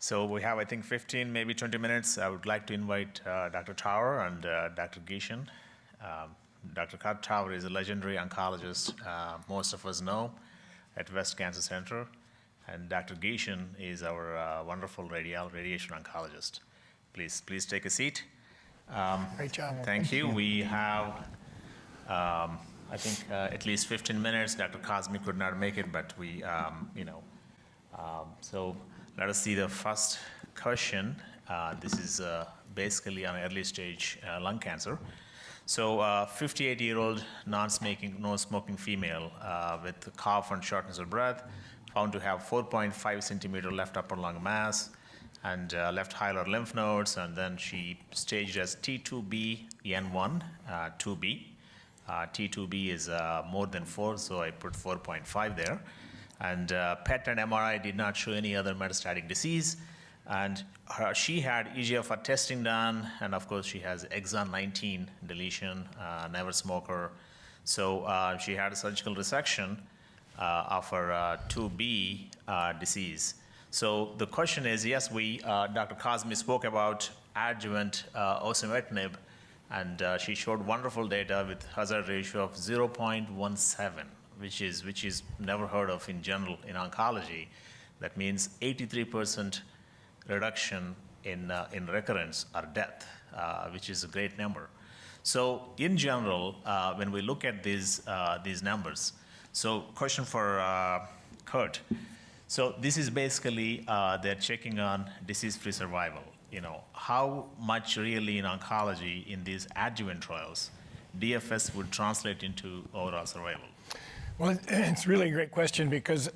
So we have, I think, 15, maybe 20 minutes. I would like to invite Dr. Tower and Dr. Gieschen. Dr. Tower is a legendary oncologist most of us know at West Cancer Center. And Dr. Gieschen is our wonderful radiation oncologist. Please take a seat. Great job. Thank you. We have, I think, at least 15 minutes. Dr. Kazmi could not make it, but we, so let us see the first question. This is basically on early stage lung cancer. So 58-year-old non-smoking female with cough and shortness of breath, found to have 4.5 centimeter left upper lung mass and left hilar lymph nodes, and then she staged as T2B N1, 2B. T2B is more than 4, so I put 4.5 there. And PET and MRI did not show any other metastatic disease. And she had EGFR testing done, and of course she has exon 19 deletion, never smoker. So she had a surgical resection of her 2B disease. So the question is, yes, Dr. Kazmi spoke about adjuvant osimertinib, and she showed wonderful data with hazard ratio of 0.17, which is never heard of in general in oncology. That means 83% reduction in recurrence or death, which is a great number. So in general, when we look at these numbers, so question for Kurt. So this is basically they're checking on disease-free survival. How much really in oncology in these adjuvant trials, DFS would translate into overall survival? Well, it's really a great question because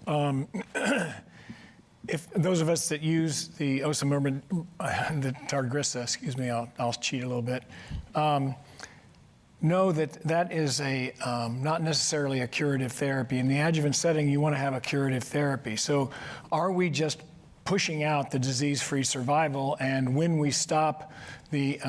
if those of us that use the osimertinib, the Tagrisso, I'll cheat a little bit, know that is not necessarily a curative therapy. In the adjuvant setting, you want to have a curative therapy. So are we just pushing out the disease-free survival, and when we stop the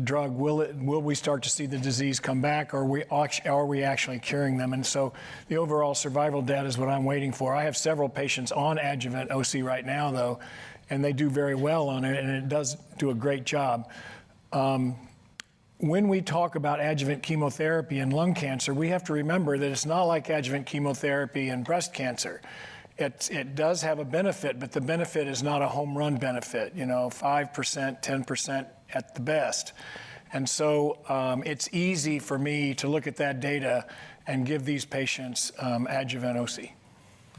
drug, will we start to see the disease come back, or are we actually curing them? And so the overall survival data is what I'm waiting for. I have several patients on adjuvant OC right now, though, and they do very well on it, and it does do a great job. When we talk about adjuvant chemotherapy in lung cancer, we have to remember that it's not like adjuvant chemotherapy in breast cancer. It does have a benefit, but the benefit is not a home run benefit, 5%, 10% at the best. And so it's easy for me to look at that data and give these patients adjuvant OC.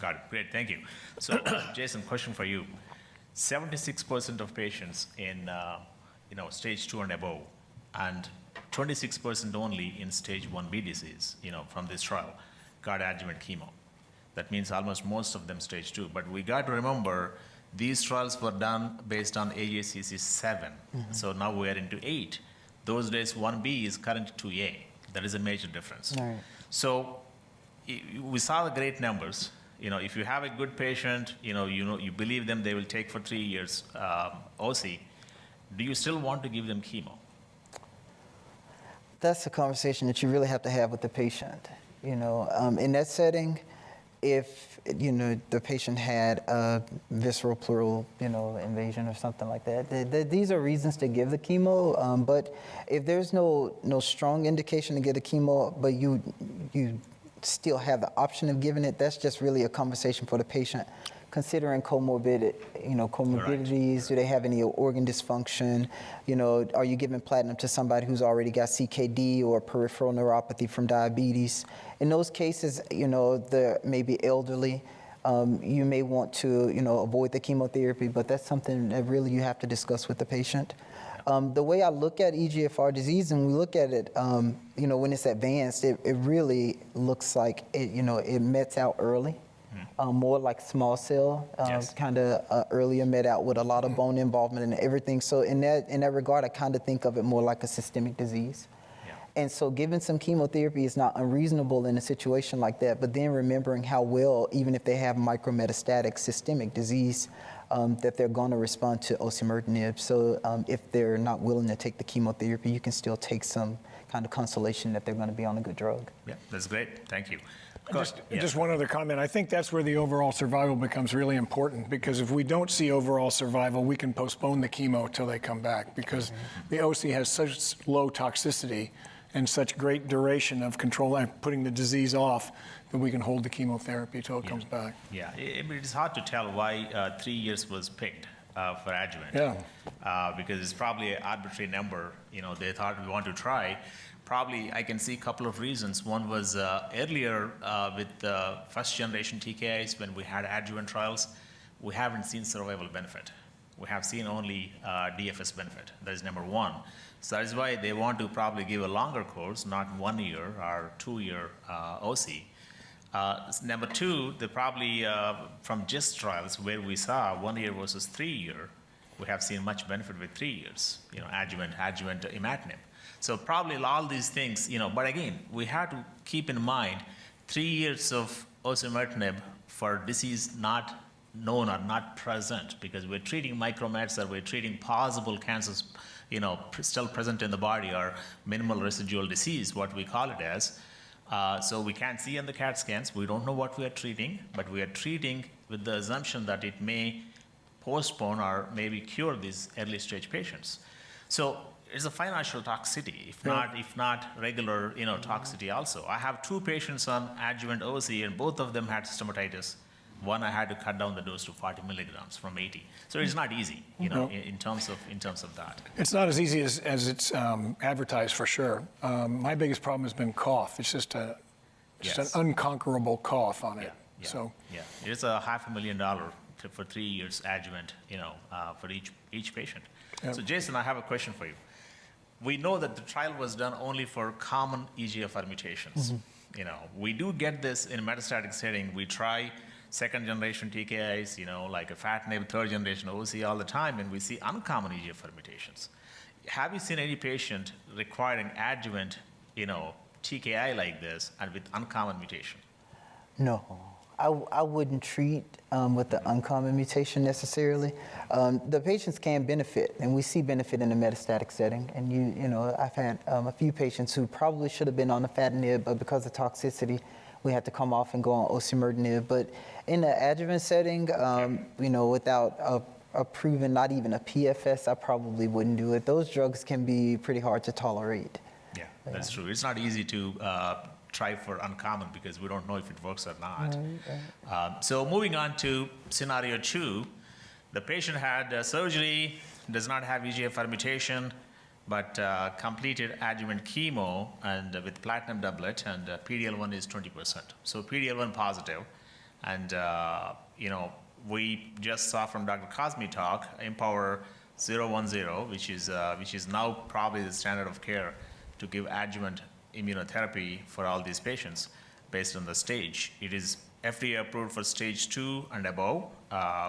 Got it. Great. Thank you. So, Jason, question for you. 76% of patients in stage 2 and above, and 26% only in stage 1B disease, from this trial, got adjuvant chemo. That means almost most of them stage 2. But we got to remember, these trials were done based on AJCC 7. Mm-hmm. So now we are into 8. Those days, 1B is current 2A. That is a major difference. Right. So we saw the great numbers. If you have a good patient, you believe them, they will take for 3 years OC. Do you still want to give them chemo? That's a conversation that you really have to have with the patient. In that setting, if the patient had a visceral pleural invasion or something like that, these are reasons to give the chemo. But if there's no strong indication to give the chemo, but you still have the option of giving it, that's just really a conversation for the patient. Considering comorbidities, right. Do they have any organ dysfunction? Are you giving platinum to somebody who's already got CKD or peripheral neuropathy from diabetes? In those cases, they may be elderly. You may want to, avoid the chemotherapy, but that's something that really you have to discuss with the patient. The way I look at EGFR disease, and we look at it, when it's advanced, it really looks like it mets out early. More like small cell, yes. Kind of earlier met out with a lot of bone involvement and everything. So in that regard, I kind of think of it more like a systemic disease. Yeah. And so giving some chemotherapy is not unreasonable in a situation like that, but then remembering how well, even if they have micrometastatic systemic disease, that they're going to respond to osimertinib. So if they're not willing to take the chemotherapy, you can still take some kind of consolation that they're going to be on a good drug. Yeah, that's great. Thank you. Just one other comment. I think that's where the overall survival becomes really important, because if we don't see overall survival, we can postpone the chemo till they come back, because the OC has such low toxicity and such great duration of control and putting the disease off that we can hold the chemotherapy till it comes back. Yeah, it's hard to tell why 3 years was picked for adjuvant. Yeah. Because it's probably an arbitrary number. They thought we want to try. Probably I can see a couple of reasons. One was earlier with the first generation TKIs, when we had adjuvant trials, we haven't seen survival benefit. We have seen only DFS benefit. That is number one. So that is why they want to probably give a longer course, not 1 year or 2 year OC. Number two, they probably from GIST trials where we saw 1 year versus 3 year, we have seen much benefit with 3 years. Adjuvant, imatinib. So probably all these things, but again, we have to keep in mind 3 years of osimertinib for disease not known or not present, because we're treating micromets or we're treating possible cancers, still present in the body, or minimal residual disease, what we call it as. So we can't see in the CAT scans. We don't know what we are treating, but we are treating with the assumption that it may postpone or maybe cure these early stage patients. So it's a financial toxicity, if not regular, toxicity also. I have 2 patients on adjuvant OC, and both of them had stomatitis. One, I had to cut down the dose to 40 milligrams from 80. So it's not easy, in terms of that. It's not as easy as it's advertised, for sure. My biggest problem has been cough. It's just an unconquerable cough on it. It's a $500,000 for 3 years adjuvant, for each patient. So Jason, I have a question for you. We know that the trial was done only for common EGFR mutations. We do get this in a metastatic setting. We try second generation TKIs, like afatinib, third generation OC all the time, and we see uncommon EGFR mutations. Have you seen any patient requiring adjuvant, TKI like this and with uncommon mutation? No. I wouldn't treat with the uncommon mutation necessarily. The patients can benefit, and we see benefit in the metastatic setting. And I've had a few patients who probably should have been on afatinib, but because of toxicity, we had to come off and go on osimertinib. But in the adjuvant setting, without a proven, not even a PFS, I probably wouldn't do it. Those drugs can be pretty hard to tolerate. Yeah, that's true. It's not easy to try for uncommon because we don't know if it works or not. So moving on to scenario 2, the patient had surgery, does not have EGFR mutation, but completed adjuvant chemo and with platinum doublet, and PD-L1 is 20%. So PD-L1 positive, and we just saw from Dr. Kazmi talk, Empower 010, which is now probably the standard of care to give adjuvant immunotherapy for all these patients based on the stage. It is FDA approved for stage 2 and above,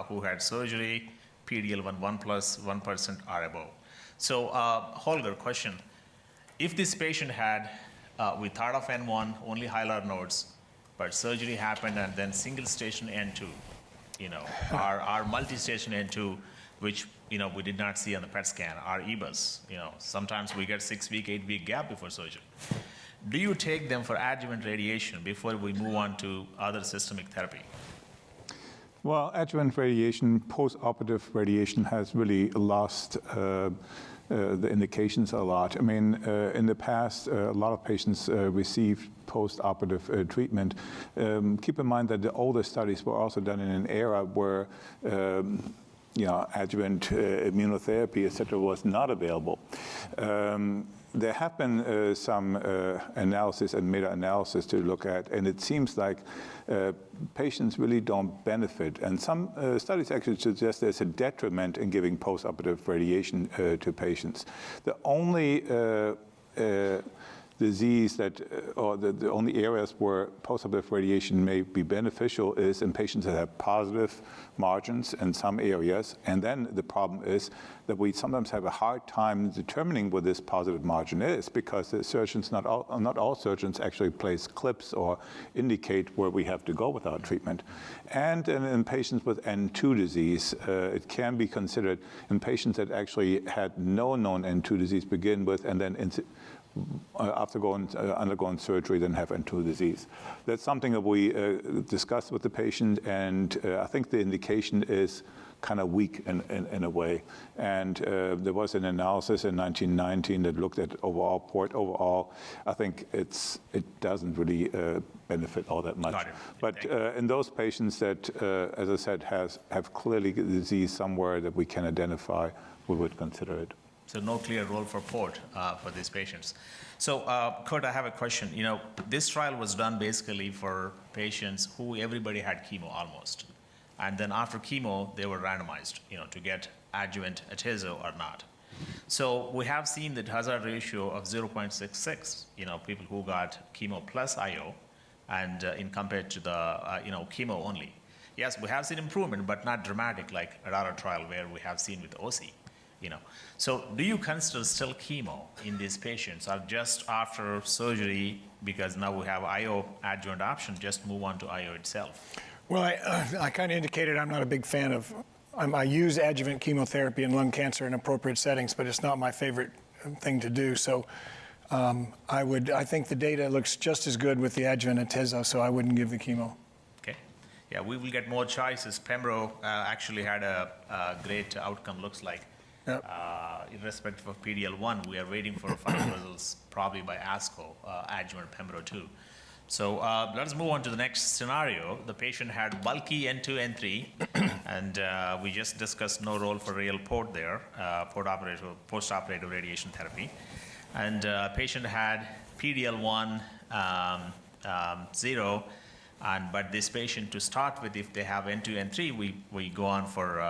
who had surgery, PD-L1 1+1% or above. So Holger, question: if this patient had, we thought of N1, only hilar nodes, but surgery happened and then single station N2, or multi-station N2, which we did not see on the PET scan, or EBUS. Sometimes we get 6-week, 8-week gap before surgery. Do you take them for adjuvant radiation before we move on to other systemic therapy? Well, adjuvant radiation, post-operative radiation has really lost the indications a lot. I mean, in the past, a lot of patients received post-operative treatment. Keep in mind that the older studies were also done in an era where adjuvant immunotherapy, et cetera, was not available. There have been some analysis and meta-analysis to look at, and it seems like patients really don't benefit. And some studies actually suggest there's a detriment in giving post-operative radiation to patients. The only disease that, or the only areas where post-operative radiation may be beneficial is in patients that have positive margins in some areas. And then the problem is that we sometimes have a hard time determining what this positive margin is, because the surgeons, not all surgeons actually place clips or indicate where we have to go with our treatment. And in patients with N2 disease, it can be considered in patients that actually had no known N2 disease begin with, and then after undergoing surgery than have N2 disease. That's something that we discussed with the patient, and I think the indication is kind of weak in a way. And there was an analysis in 1919 that looked at overall port. Overall, I think it doesn't really benefit all that much. Got it. But in those patients that, as I said, have clearly disease somewhere that we can identify, we would consider it. So no clear role for port for these patients. So Kurt, I have a question. You know, this trial was done basically for patients who everybody had chemo almost. And then after chemo, they were randomized, you know, to get adjuvant atezo or not. So we have seen that hazard ratio of 0.66, you know, people who got chemo plus IO, and in compared to the, you know, chemo only. Yes, we have seen improvement, but not dramatic like at our trial where we have seen with OC, you know. So do you consider still chemo in these patients, or just after surgery, because now we have IO adjuvant option, just move on to IO itself? Well, I kind of indicated I'm not a big fan of, I use adjuvant chemotherapy in lung cancer in appropriate settings, but it's not my favorite thing to do. So I think the data looks just as good with the adjuvant atezo, so I wouldn't give the chemo. Okay. Yeah, we will get more choices. Pembro actually had a great outcome, looks like. Yep. Irrespective of PD-L1, we are waiting for final results probably by ASCO, adjuvant Pembro too. So let's move on to the next scenario. The patient had bulky N2, N3, and we just discussed no role for real port there, post-operative radiation therapy. And patient had PD-L1 0, but this patient, to start with, if they have N2, N3, we go on for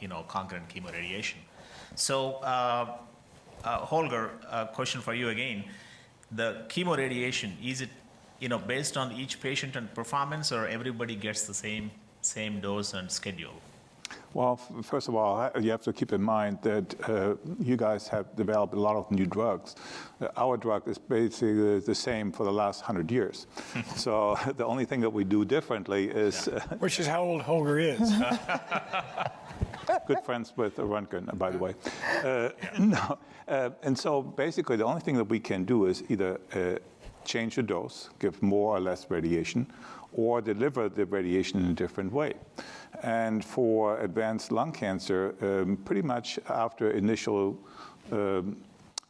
you know, concurrent chemoradiation. So Holger, a question for you again. The chemoradiation, is it, you know, based on each patient and performance, or everybody gets the same dose and schedule? Well, first of all, you have to keep in mind that you guys have developed a lot of new drugs. Our drug is basically the same for the last 100 years. So the only thing that we do differently is... Which is how old Holger is. Good friends with Röntgen, by the way. No, and so basically the only thing that we can do is either change the dose, give more or less radiation, or deliver the radiation in a different way. And for advanced lung cancer, pretty much after initial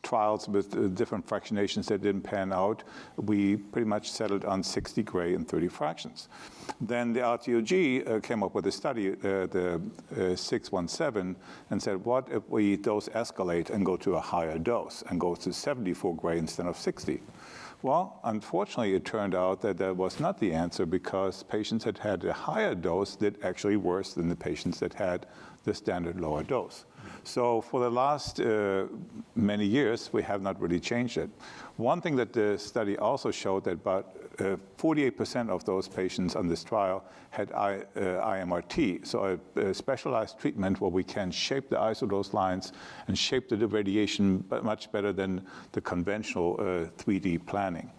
trials with different fractionations that didn't pan out, we pretty much settled on 60 gray and 30 fractions. Then the RTOG came up with a study, the 617, and said, what if we dose escalate and go to a higher dose and go to 74 gray instead of 60? Well, unfortunately, it turned out that that was not the answer, because patients that had a higher dose did actually worse than the patients that had the standard lower dose. So for the last many years, we have not really changed it. One thing that the study also showed, that about 48% of those patients on this trial had IMRT, so a specialized treatment where we can shape the isodose lines and shape the radiation much better than the conventional 3D planning.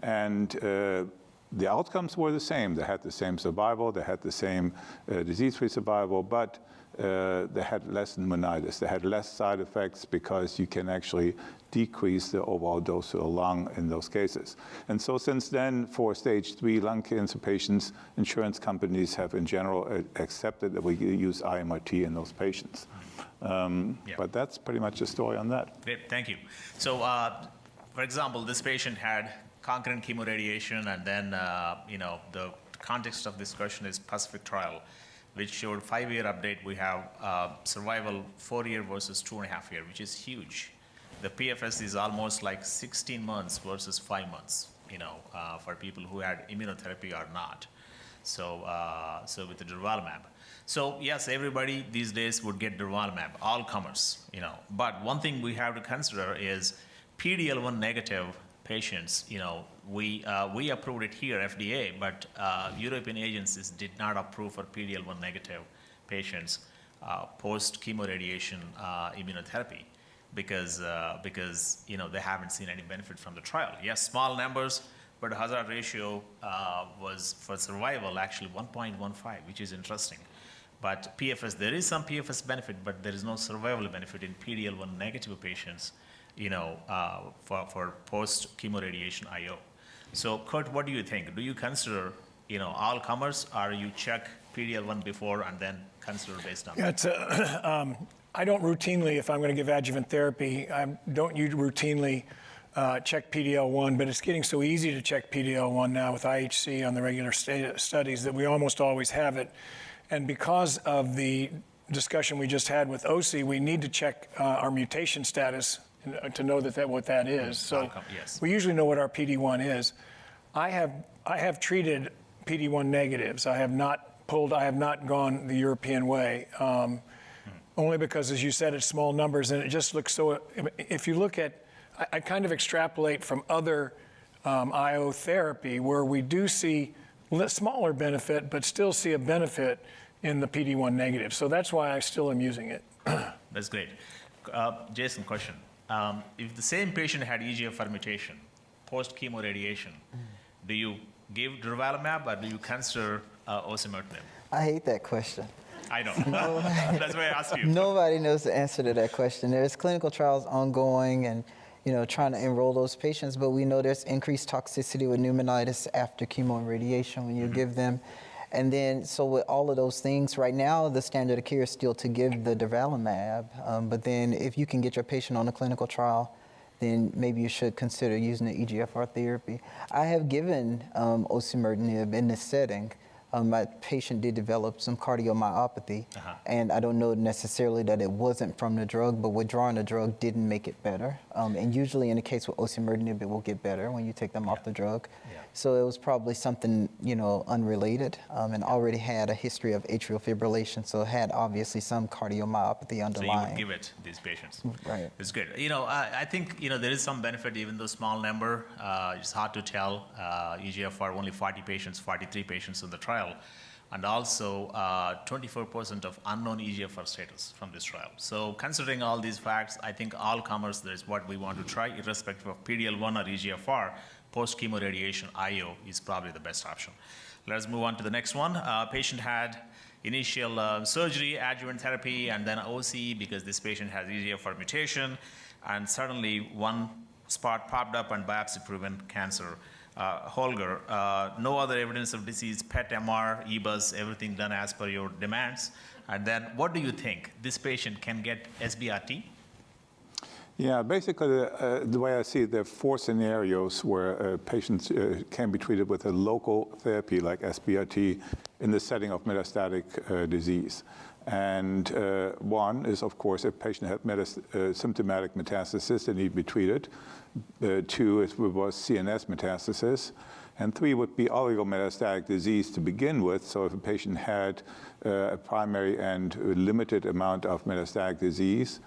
And the outcomes were the same. They had the same survival, they had the same disease-free survival, but they had less pneumonitis. They had less side effects because you can actually decrease the overall dose to the lung in those cases. And so since then, for stage 3 lung cancer patients, insurance companies have in general accepted that we use IMRT in those patients. But that's pretty much the story on that. Great, thank you. So, for example, this patient had concurrent chemoradiation, and then, you know, the context of this question is Pacific trial, which showed 5-year update. We have survival 4-year versus 2.5 year, which is huge. The PFS is almost like 16 months versus 5 months, you know, for people who had immunotherapy or not. So, so with the durvalumab. So yes, everybody these days would get durvalumab, all comers, you know. But one thing we have to consider is PD-L1 negative patients. You know, we approved it here, FDA, but European agencies did not approve for PD-L1 negative patients post chemoradiation immunotherapy, because you know, they haven't seen any benefit from the trial. Yes, small numbers, but hazard ratio was for survival actually 1.15, which is interesting. But PFS, there is some PFS benefit, but there is no survival benefit in PD-L1 negative patients. for post chemo-radiation IO. So, Kurt, what do you think? Do you consider, all comers, or you check PD-L1 before and then consider based on that? Yeah, I don't routinely, if I'm going to give adjuvant therapy, I don't routinely check PD-L1, but it's getting so easy to check PD-L1 now with IHC on the regular studies that we almost always have it. And because of the discussion we just had with OC, we need to check our mutation status to know what that is. So yes. we usually know what our PD-1 is. I have treated PD-1 negatives. I have not gone the European way, only because, as you said, it's small numbers, and it just looks so, if you look at, I kind of extrapolate from other IO therapy where we do see smaller benefit, but still see a benefit in the PD-1 negative. So that's why I still am using it. That's great. Jason, question. If the same patient had EGFR mutation, post-chemo radiation, do you give durvalumab or do you consider osimertinib? I hate that question. I know. That's why I asked you. Nobody knows the answer to that question. There's clinical trials ongoing and trying to enroll those patients, but we know there's increased toxicity with pneumonitis after chemo and radiation when you give them. And then, so with all of those things, right now, the standard of care is still to give the durvalumab. But then if you can get your patient on a clinical trial, then maybe you should consider using the EGFR therapy. I have given osimertinib in this setting. My patient did develop some cardiomyopathy, and I don't know necessarily that it wasn't from the drug, but withdrawing the drug didn't make it better. And usually in the case with osimertinib, it will get better when you take them off the drug. So it was probably something, unrelated, and already had a history of atrial fibrillation, so it had obviously some cardiomyopathy underlying. So you would give it these patients. Right. It's good. I think, there is some benefit, even though small number. It's hard to tell. EGFR, only 40 patients, 43 patients in the trial. And also 24% of unknown EGFR status from this trial. So considering all these facts, I think all comers, that is what we want to try, irrespective of PD-L1 or EGFR, post-chemo radiation IO is probably the best option. Let's move on to the next one. Patient had initial surgery, adjuvant therapy, and then OC because this patient has EGFR mutation, and suddenly one spot popped up and biopsy-proven cancer. Holger, no other evidence of disease, PET, MR, EBUS, everything done as per your demands. And then what do you think? This patient can get SBRT? Yeah, basically, the way I see it, there are 4 scenarios where patients can be treated with a local therapy like SBRT in the setting of metastatic disease. And one is, of course, if a patient had symptomatic metastasis, they need to be treated. 2 is was CNS metastasis. And 3 would be oligometastatic disease to begin with. So if a patient had a primary and limited amount of metastatic disease.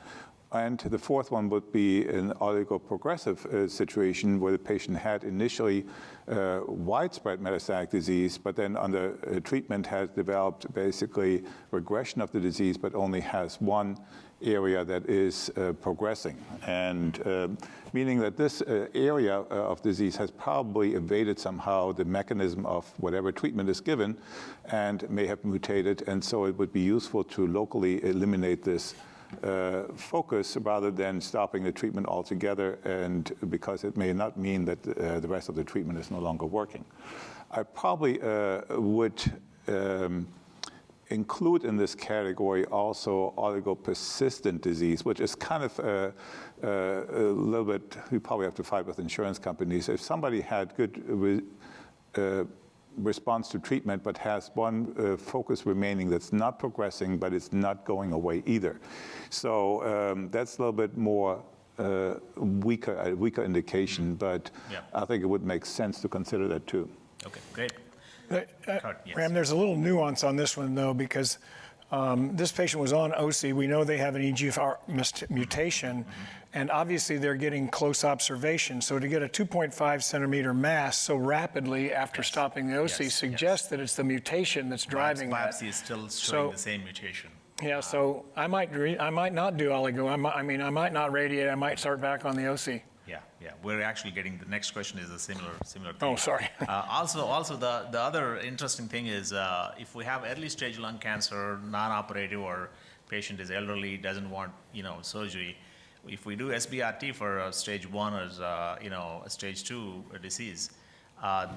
And the 4th one would be an oligoprogressive situation where the patient had initially widespread metastatic disease, but then under treatment has developed basically regression of the disease, but only has one area that is progressing. And meaning that this area of disease has probably evaded somehow the mechanism of whatever treatment is given and may have mutated. And so it would be useful to locally eliminate this focus rather than stopping the treatment altogether, and because it may not mean that the rest of the treatment is no longer working. I probably would include in this category also oligopersistent disease, which is kind of a little bit, we probably have to fight with insurance companies. If somebody had good response to treatment, but has one focus remaining that's not progressing, but it's not going away either. So that's a little bit more weaker indication, but I think it would make sense to consider that too. Okay, great. Yes. Ram, there's a little nuance on this one though, because this patient was on OC. We know they have an EGFR mutation, and obviously they're getting close observation. So to get a 2.5 centimeter mass so rapidly after stopping the OC suggests that it's the mutation that's driving that. Biopsy is still showing the same mutation. Yeah, so I might not do oligo. I might not radiate. I might start back on the OC. Yeah. We're actually getting, the next question is a similar thing. Oh, sorry. Also, the other interesting thing is if we have early stage lung cancer, non-operative, or patient is elderly, doesn't want surgery, if we do SBRT for stage 1 or a stage 2 disease,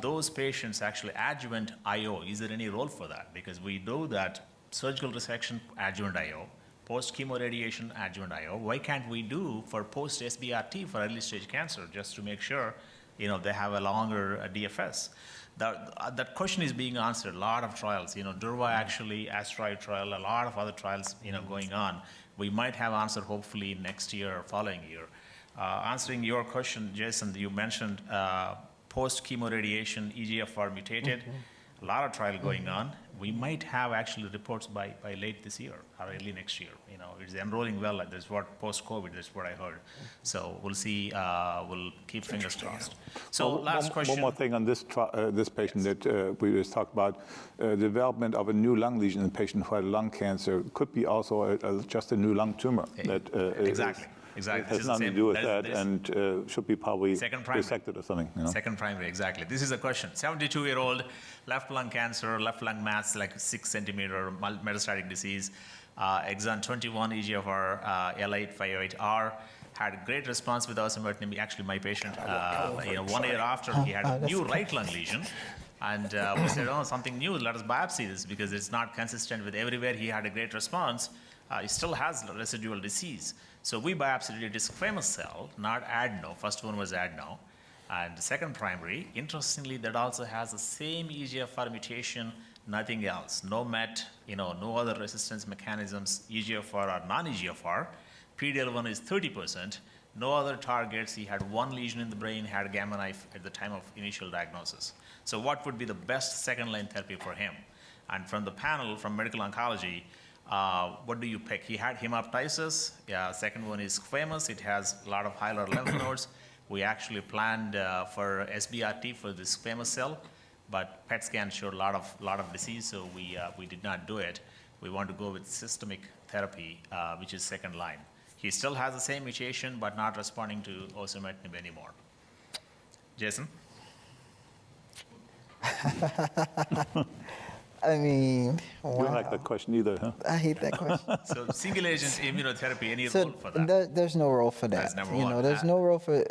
those patients actually adjuvant IO. Is there any role for that? Because we know that surgical resection adjuvant IO, post chemo-radiation adjuvant IO. Why can't we do for post SBRT for early stage cancer just to make sure they have a longer DFS? That question is being answered. A lot of trials, Durva actually, Asteroid trial, a lot of other trials, going on. We might have answer hopefully next year or following year. Answering your question, Jason, you mentioned post chemo-radiation EGFR mutated. A lot of trial going on. We might have actually reports by late this year or early next year. It's enrolling well. That's what post-COVID. That's what I heard. So we'll see. We'll keep fingers crossed. So last question. One more thing on this this patient that we just talked about. Development of a new lung lesion in a patient who had lung cancer could be also just a new lung tumor. Exactly. Exactly. It has nothing to do with that, and should be probably resected or something. Second primary, exactly. This is a question. 72-year-old, left lung cancer, left lung mass, like 6 centimeter metastatic disease, exon 21 EGFR L858R, had great response with osimertinib. Actually, my patient, 1 year after, he had a new right lung lesion. And we said, something new, let us biopsy this because it's not consistent with everywhere. He had a great response. He still has residual disease. So we biopsied it as squamous cell, not adeno. First one was adeno. And the second primary, interestingly, that also has the same EGFR mutation, nothing else. No MET, no other resistance mechanisms, EGFR or non-EGFR. PD-L1 is 30%. No other targets. He had 1 lesion in the brain, had gamma knife at the time of initial diagnosis. So what would be the best second-line therapy for him? And from the panel, from medical oncology, what do you pick? He had hemoptysis. Second one is squamous. It has a lot of hilar lymph nodes. We actually planned for SBRT for the squamous cell, but PET scan showed a lot of disease, so we did not do it. We want to go with systemic therapy, which is second line. He still has the same mutation, but not responding to osimertinib anymore. Jason? I mean, wow. You don't like that question either, huh? I hate that question. So single agent immunotherapy, any role for that? There's no role for that. That's number one. There's no role for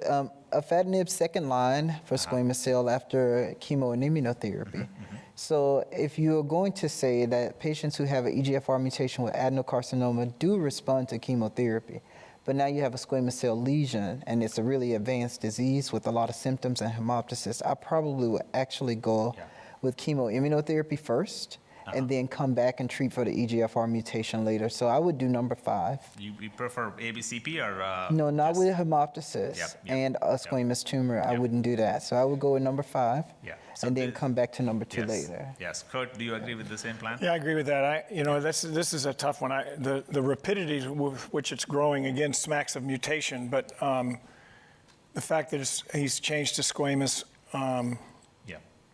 afatinib second line for squamous cell after chemo and immunotherapy. So if you're going to say that patients who have an EGFR mutation with adenocarcinoma do respond to chemotherapy, but now you have a squamous cell lesion and it's a really advanced disease with a lot of symptoms and hemoptysis, I probably would actually go with chemo-immunotherapy first, and then come back and treat for the EGFR mutation later. So I would do number 5. You prefer ABCP or? No, not with hemoptysis and a squamous tumor. I wouldn't do that. So I would go with number 5, So and then come back to number 2 later. Yes. Kurt, do you agree with the same plan? Yeah, I agree with that. This is a tough one. The rapidity with which it's growing, again, smacks of mutation, but the fact that he's changed to squamous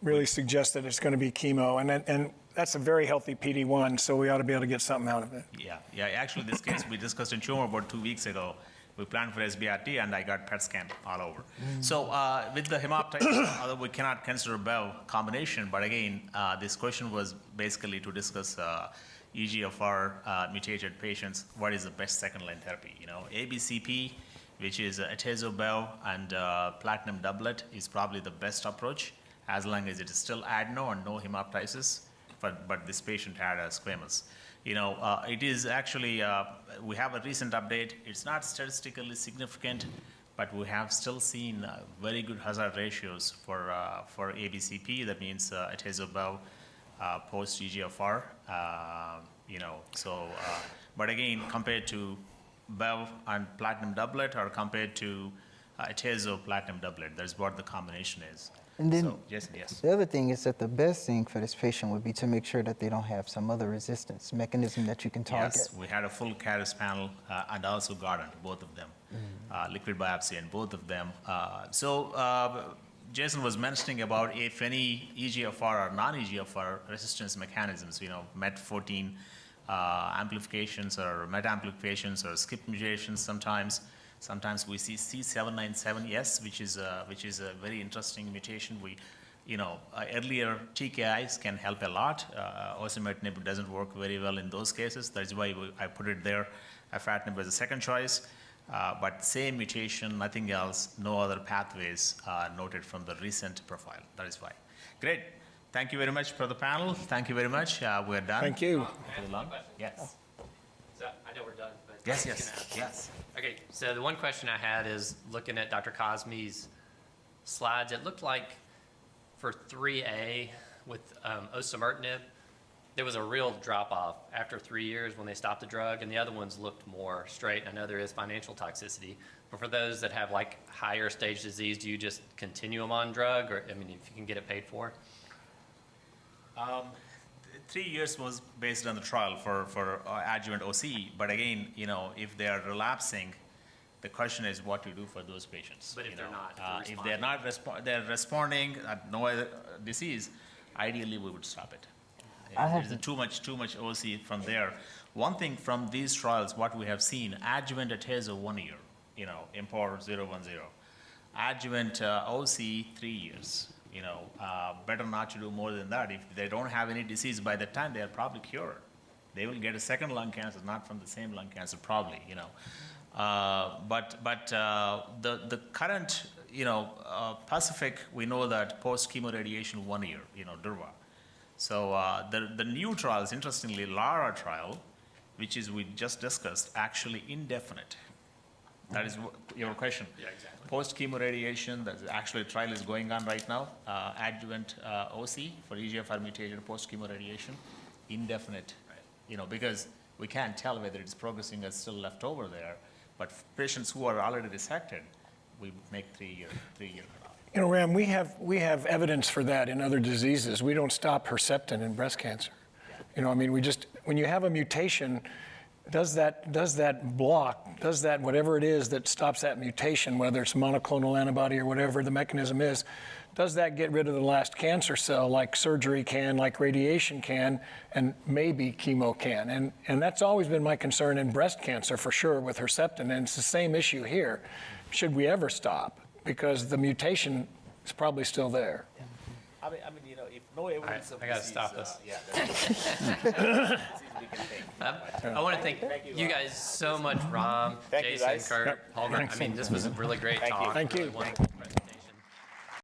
really suggests that it's going to be chemo, and that's a very healthy PD-1, so we ought to be able to get something out of it. Yeah. Actually, this case we discussed in tumor about 2 weeks ago. We planned for SBRT, and I got PET scan all over. So with the hemoptysis, although we cannot consider BEV combination, but again, this question was basically to discuss EGFR mutated patients. What is the best second-line therapy? ABCP, which is atezo-bev and platinum doublet, is probably the best approach, as long as it is still adeno and no hemoptysis, but this patient had a squamous. It is actually, we have a recent update. It's not statistically significant, but we have still seen very good hazard ratios for ABCP. That means atezo-bev post EGFR. But again, compared to bev and platinum doublet, or compared to atezo platinum doublet, that's what the combination is. And then yes. The other thing is that the best thing for this patient would be to make sure that they don't have some other resistance mechanism that you can target. Yes, we had a full CARIS panel and also Gordon, both of them, liquid biopsy and both of them. Jason was mentioning about if any EGFR or non-EGFR resistance mechanisms, MET14 amplifications or MET amplifications or skip mutations sometimes. Sometimes we see C797S, which is a very interesting mutation. Earlier TKIs can help a lot. Osimertinib doesn't work very well in those cases. That's why I put it there. Afatinib as a second choice. But same mutation, nothing else, no other pathways noted from the recent profile. That is why. Great. Thank you very much for the panel. Thank you very much. We're done. Thank you. For the lung. Yes. So I know we're done, but. Yes, you yes, can ask. yes. Okay, so the one question I had is looking at Dr. Kazmi's slides, it looked like for 3A with osimertinib, there was a real drop-off after 3 years when they stopped the drug, and the other ones looked more straight. I know there is financial toxicity, but for those that have like higher stage disease, do you just continue them on drug, or, I mean, if you can get it paid for? 3 years was based on the trial for adjuvant OC, but again, you know, if they are relapsing, the question is what to do for those patients. But if you they're know. not, if they're not they're responding at no other disease, ideally we would stop it. There's too much OC from there. One thing from these trials, what we have seen, adjuvant atezo 1 year, you know, IMPOR 010. Adjuvant OC 3 years. You know, better not to do more than that. If they don't have any disease by the time, they are probably cured. They will get a second lung cancer, not from the same lung cancer, probably. You know, but the current, you know, Pacific, we know that post chemo-radiation 1 year, you know, Durva. So the new trials, interestingly, LARA trial, which is we just discussed, actually indefinite. That is your question. Yeah, exactly. Post chemoradiation, that actually trial is going on right now. Adjuvant OC for EGFR mutated post chemoradiation, indefinite. Right. You know, because we can't tell whether it's progressing or still left over there. But patients who are already resected, we make 3 year cutoff. You know, Ram, we have evidence for that in other diseases. We don't stop Herceptin in breast cancer. You know, I mean, when you have a mutation, does that whatever it is that stops that mutation, whether it's monoclonal antibody or whatever the mechanism is, does that get rid of the last cancer cell like surgery can, like radiation can, and maybe chemo can? And that's always been my concern in breast cancer for sure with Herceptin, and it's the same issue here. Should we ever stop? Because the mutation is probably still there. I mean, you know, if no evidence of I gotta disease, stop this. we can take. I want to thank you guys so much, Ram, Thank you, Jason, guys. Kurt, Holger. I mean, this was a really great talk. Thank you. Really wonderful.